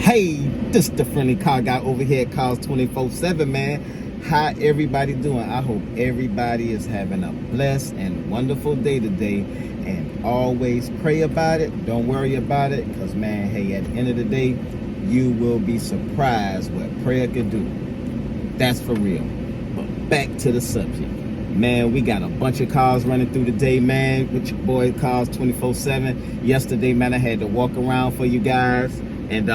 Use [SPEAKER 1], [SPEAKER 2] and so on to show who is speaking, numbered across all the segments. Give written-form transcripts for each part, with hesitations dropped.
[SPEAKER 1] Hey, this the friendly car guy over here at Cars 24/7, man. How everybody doing? I hope everybody is having a blessed and wonderful day today. And always pray about it. Don't worry about it. Because, man, hey, at the end of the day, you will be surprised what prayer can do. That's for real. But back to the subject. Man, we got a bunch of cars running through the day, man, with your boy Cars 24/7. Yesterday, man, I had to walk around for you guys. And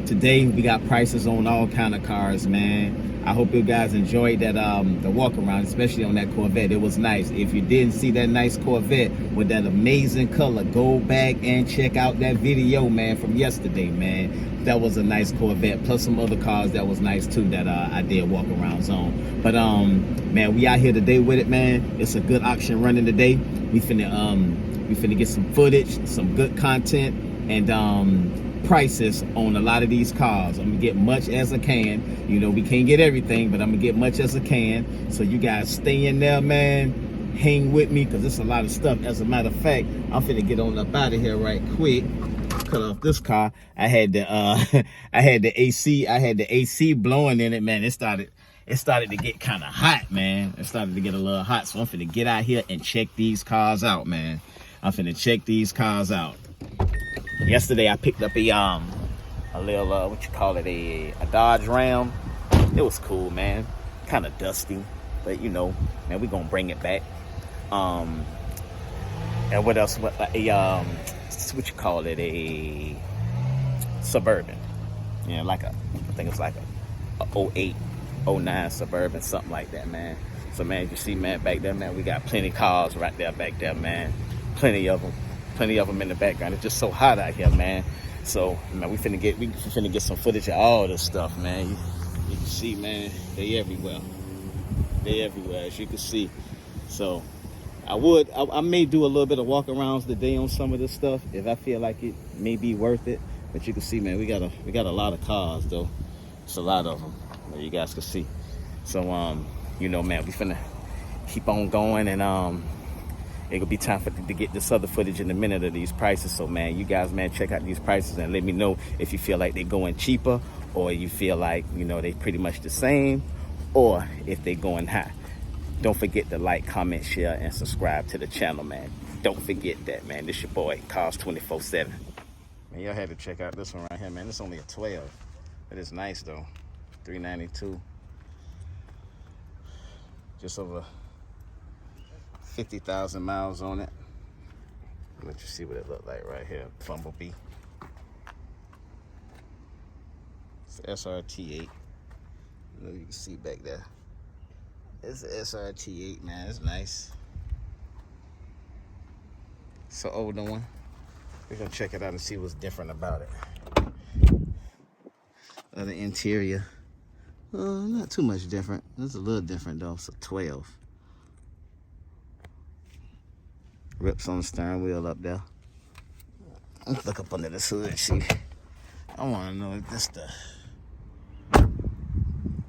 [SPEAKER 1] today we got prices on all kind of cars, man. I hope you guys enjoyed that the walk around, especially on that Corvette. It was nice. If you didn't see that nice Corvette with that amazing color, go back and check out that video, man, from yesterday, man. That was a nice Corvette, plus some other cars that was nice too that I did walk around on. But man, we out here today with it, man. It's a good auction running today. We finna get some footage, some good content, and prices on a lot of these cars. I'm gonna get much as I can. You know, we can't get everything, but I'm gonna get much as I can. So you guys stay in there, man. Hang with me, because it's a lot of stuff. As a matter of fact, I'm finna get on up out of here right quick. Cut off this car. I had the AC blowing in it, man. It started to get kind of hot, man. It started to get a little hot. So I'm finna get out here and check these cars out, man. I'm finna check these cars out. Yesterday I picked up a little a Dodge Ram. It was cool, man. Kind of dusty, but you know, man, we gonna bring it back. And what else? A Suburban. Yeah, I think it's like a 08, 09 Suburban, something like that, man. So, man, you see, man, back there, man, we got plenty of cars right there back there, man. Plenty of them in the background. It's just so hot out here, man. So, man, we finna get some footage of all this stuff, man. You can see, man, they everywhere. They everywhere, as you can see. So, I may do a little bit of walk-arounds today on some of this stuff if I feel like it may be worth it. But you can see, man, we got a lot of cars, though. It's a lot of them, that you guys can see. So, you know, man, we finna keep on going, and it'll be time to get this other footage in a minute of these prices. So, man, you guys, man, check out these prices and let me know if you feel like they're going cheaper, or you feel like, you know, they pretty much the same, or if they're going high. Don't forget to like, comment, share, and subscribe to the channel, man. Don't forget that, man. This your boy, Cars 24/7. Man, y'all had to check out this one right here, man. It's only a 12, but it's nice, though. $392. Just over 50,000 miles on it. Let you see what it looked like right here. Bumblebee. It's SRT8. You can see back there. It's the SRT8, man. It's nice. It's an older one. We're gonna check it out and see what's different about it. The interior. Not too much different. It's a little different though. It's a 12. Rips on the steering wheel up there. Let's look up under this hood, see. I want to know if this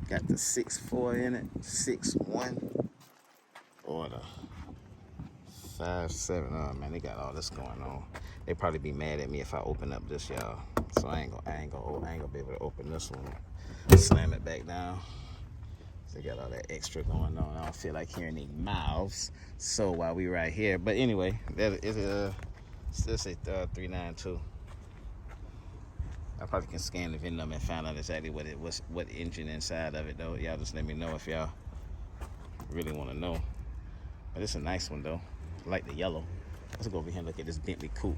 [SPEAKER 1] got the 6.4 in it, 6.1, or the 5.7. Oh man, they got all this going on. They probably be mad at me if I open up this, y'all. So I ain't gonna be able to open this one. Slam it back down. They got all that extra going on. I don't feel like hearing any mouths. So while we right here, but anyway, that is still say 392. I probably can scan the VIN number and find out exactly what engine inside of it though. Y'all just let me know if y'all really want to know. But it's a nice one though. I like the yellow. Let's go over here and look at this Bentley Coupe.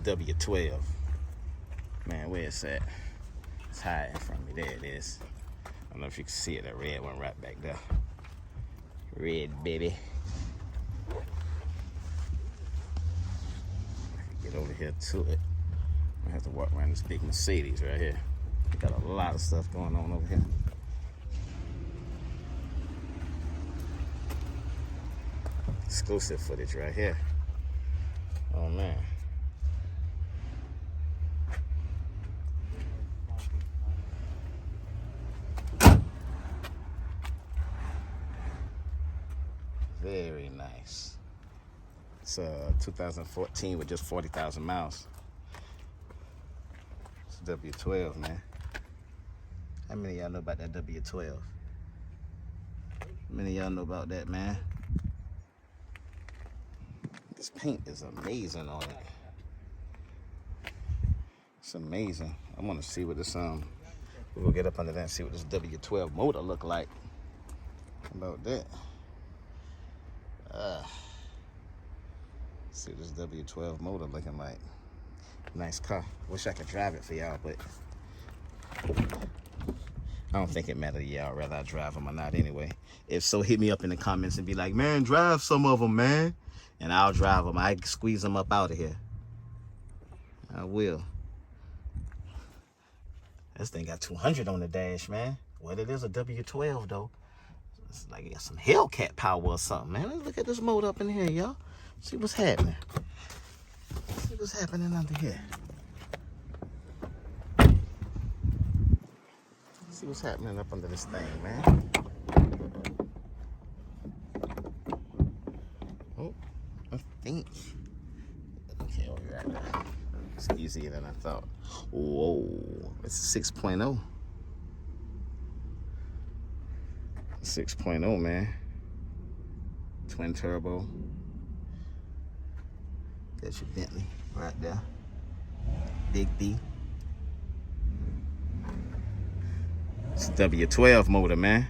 [SPEAKER 1] W-12. Man, where is that? It's hiding from me. There it is. I don't know if you can see it, that red one right back there. Red, baby. Get over here to it. I have to walk around this big Mercedes right here. Got a lot of stuff going on over here. Exclusive footage right here. Oh man. Very nice. It's 2014 with just 40,000 miles. W-12, man. How many of y'all know about that W-12? How many of y'all know about that, man? This paint is amazing on it. It's amazing. I want to see what this we'll get up under that and see what this W-12 motor look like. How about that? See what this W-12 motor looking like. Nice car. Wish I could drive it for y'all, but I don't think it matters to y'all whether I drive them or not anyway. If so, hit me up in the comments and be like, man, drive some of them, man. And I'll drive them. I squeeze them up out of here. I will. This thing got 200 on the dash, man. Well, it is a W-12, though. It's like it got some Hellcat power or something, man. Let's look at this motor up in here, y'all. See what's happening. See what's happening under here. See what's happening up under this thing, man. Oh, I think. Okay, over right there. It's easier than I thought. Whoa, it's a 6.0. 6.0, man. Twin turbo. That's your Bentley right there. Big B. It's a W-12 motor, man.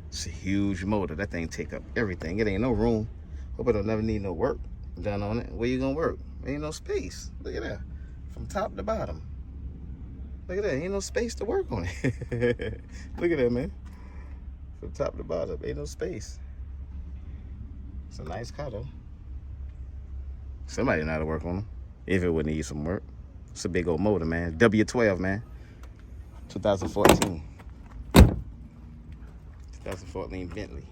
[SPEAKER 1] It's a huge motor. That thing take up everything. It ain't no room. Hope it don't never need no work done on it. Where you gonna work? Ain't no space. Look at that. From top to bottom. Look at that. Ain't no space to work on it. Look at that, man. From top to bottom. Ain't no space. It's a nice car, though. Somebody know how to work on them. If it would need some work. It's a big old motor, man. W-12, man. 2014. 2014 Bentley.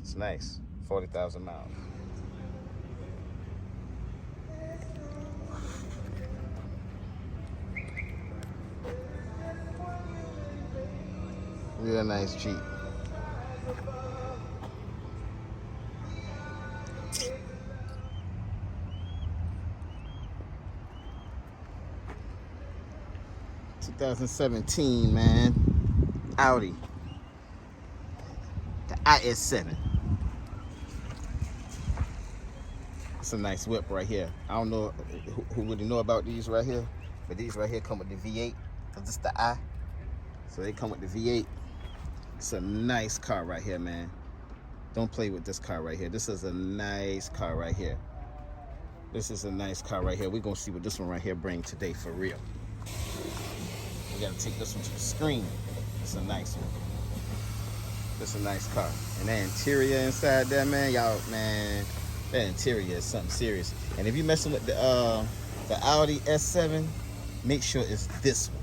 [SPEAKER 1] It's nice. 40,000 miles. Real nice Jeep. ...2017, man. Audi. The IS7. It's a nice whip right here. I don't know who really know about these right here, but these right here come with the V8, because it's the I. So they come with the V8. It's a nice car right here, man. Don't play with this car right here. This is a nice car right here. This is a nice car right here. We're going to see what this one right here brings today for real. We got to take this one to the screen. It's a nice one. It's a nice car. And that interior inside there, man, y'all, man, that interior is something serious. And if you're messing with the Audi S7, make sure it's this one.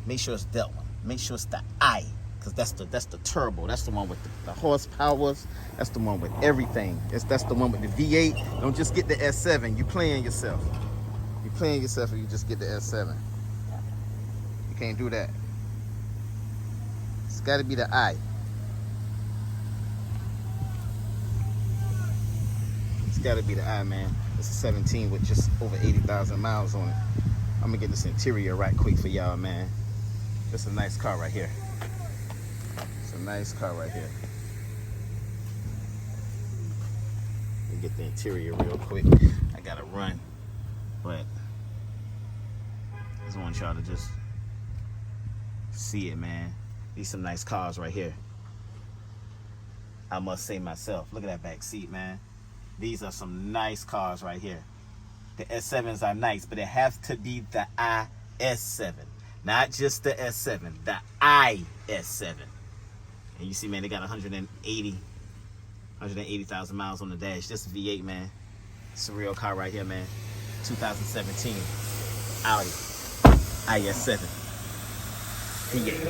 [SPEAKER 1] Make sure it's that one. Make sure it's the I, because that's the turbo. That's the one with the horsepowers. That's the one with everything. That's the one with the V8. Don't just get the S7. You're playing yourself. You're playing yourself if you just get the S7. You can't do that. It's got to be the I. It's got to be the I, man. It's a 17 with just over 80,000 miles on it. I'm going to get this interior right quick for y'all, man. It's a nice car right here. It's a nice car right here. Let me get the interior real quick. I got to run, but I just want y'all to just see it, man. These some nice cars right here. I must say myself. Look at that back seat, man. These are some nice cars right here. The S7s are nice, but it has to be the IS7. Not just the S7, the IS7. And you see, man, they got 180,000 miles on the dash. This is V8, man. It's a real car right here, man. 2017 Audi IS7. V8.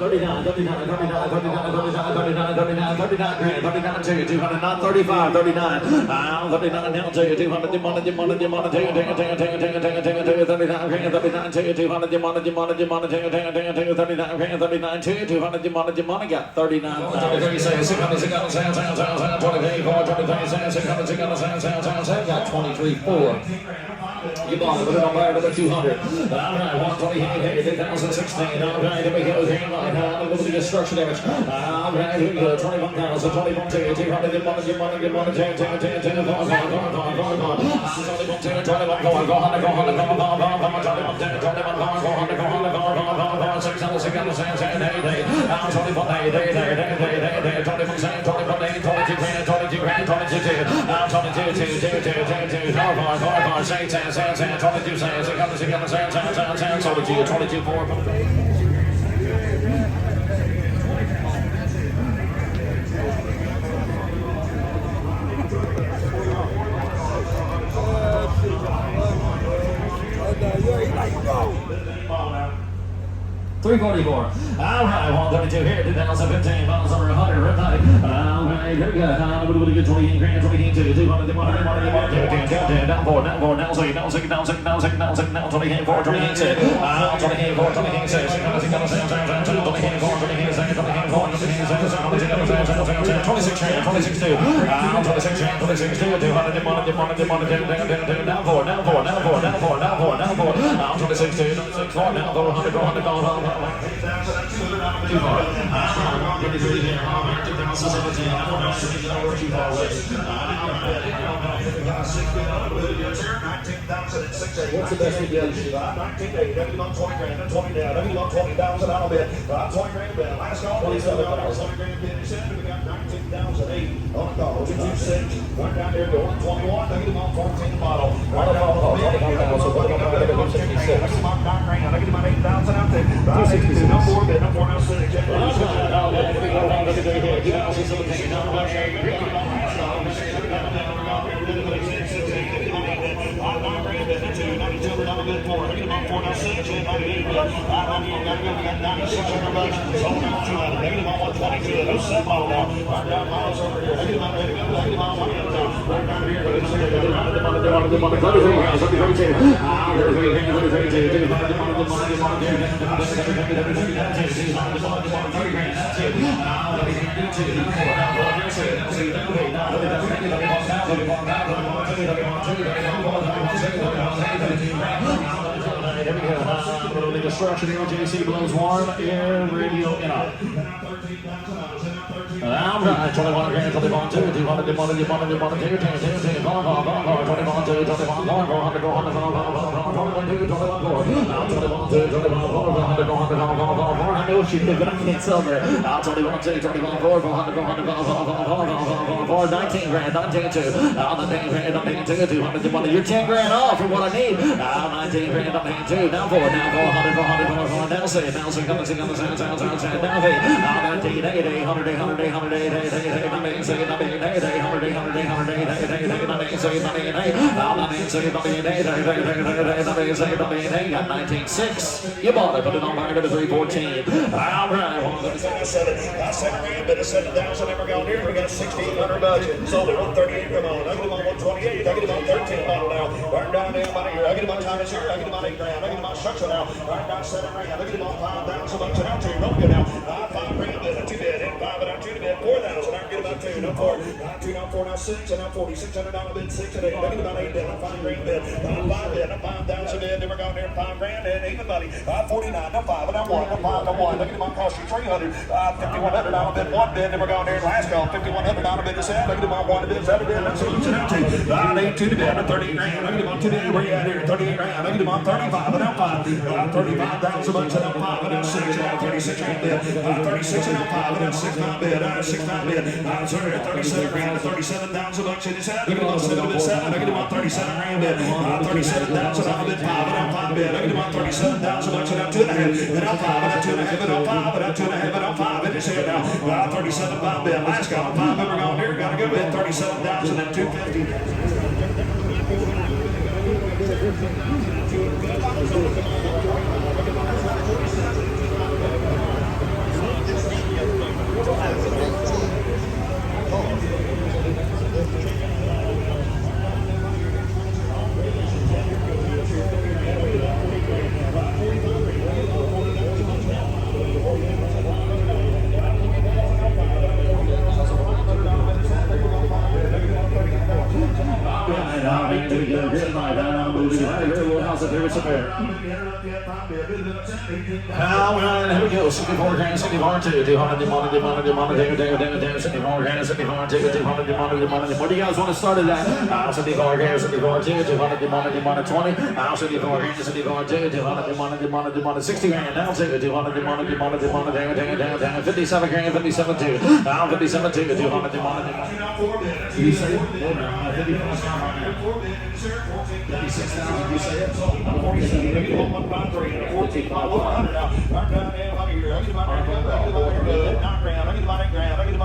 [SPEAKER 2] 39, 39, 39, 39, 39, 39, 39, 39 grand, 39 to you, 200, not 35, 39. 39 down to you, 200, demonic, to you, 39 grand, 39 to you, 200, demonic, to you, 39 grand, 39 to you, 200, demonic, got 39. Got 23.4. You bought it, put it on fire to the 200. All right, 128, 2016. All right, here we go. Game line. A little bit of structure damage. All right, here we go. 21,000, 21, 200, 200, 344. All right, 132 here, 2015, miles over 100, red light. All right, here we go. A little bit of good 28 grand, 28 to 200, down 4, down 4, down 6, down 6, down 6, down 6, down 6, down 28 4, 28 6, 28 4, 28 6, 26 grand, 26 2, 26 2, 200, down 4, down 4, down 4, down 4, down 4, down 4, 26 2, 26 4, down 4, 100, 100, too far. What's the best we get? 19.8. That's about 20 grand. 20 down. That's about 20,000 out of it. 20 grand down. Last call. 27 dollars. 20 grand bid. We got 19,008 on the call. 226. One down there to 121. They get them on 14 bottle. Right about 166. I get them on 9 grand. I get them on 8,000 out there. 262. No more bid. No more. No 6. Destruction here, JC blows warm, air, radio, in up. All right, 21 grand, 21 2, 200, 200, 200, 200, 200, I know she did, but I can't sell there. 21 2, 21 4, 19 grand, 19 2, 19 grand, 19 2, 200, 200. You're 10 grand off for what I need. 19 grand, 19 2, now 4, now 400, 400, 400, now 6, now 6, now 6, now 6, now 6, now 8, 19, 8, 800, 800, 800, 8, 8, 8, 8, 19, 8, 8, 8, 800, 800, 800, 8, 8, 8, 8, 19, 8, 8, 8, 8, 19, 6. You bought it, put it on fire to the 314. All right, I said it. I said grand, but it's 7,000 ever gone here. We got 1,600 budget. Sold it 138. Come on, I get them on 128. I get them on 13 bottle now. Burn down everybody here. I get them on Thomas here. I get them on 8 grand. I get them on Structure now. Burn down 7 grand. I get them on 5,000 bucks an hour. Don't get now. 5 grand, but a 2 bid. 5 and a 2 bid. 4,000. I get about 2. No 4. Not 2, not 4, not 6. And now 40. $600 bid. 6 and 8. I get about 8 bid. 5 grand bid. 5 bid. 5,000 bid. Never gone there. 5 grand. And even money. 49. No 5. And I'm 1. No 5. No 1. I get them on cost you 300. $5,100 bid. 1 bid. Never gone there. Last call. $5,100 bid to sell. I get them on 1 bid. 7 bid. That's what it's out to. 8 2 bid. 30 grand. I get them on 2 bid. Where you at here? 38 grand. I get them on 35. And I'm 5. 35,000 bucks. And I'm 5. And I'm 6. And I'm 36 grand bid. 36 and I'm 5. And I'm 6 grand bid. 6 grand bid. 37 grand. 37,000 bucks in his head. I get them on 7 bid. 7. I get them on 37 grand bid. 37,000. I'm bid 5. And I'm 5 bid. I get them on 37,000 bucks. And I'm 2 and a half. And I'm 5. And I'm 2 and a half. And I'm 5. And I'm 2 and a half. And I'm 5 in his head now. 37 5 bid. Last call. 5 ever gone here. Got a good bid. 37,000 and 250.
[SPEAKER 3] Now here we go. 64 grand, 64 2, 200 demonic, 64 grand, 64 2, 200 demonic. What do you guys want to start it at? 64 grand, 64 2, 200 demonic 20. 64 grand, 64 2, 200 demonic 60 grand. Down to 200 demonic 57 grand, 57 2. Now 57 2, 200 demonic. You say it? 56,000. You say it?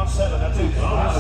[SPEAKER 3] 7.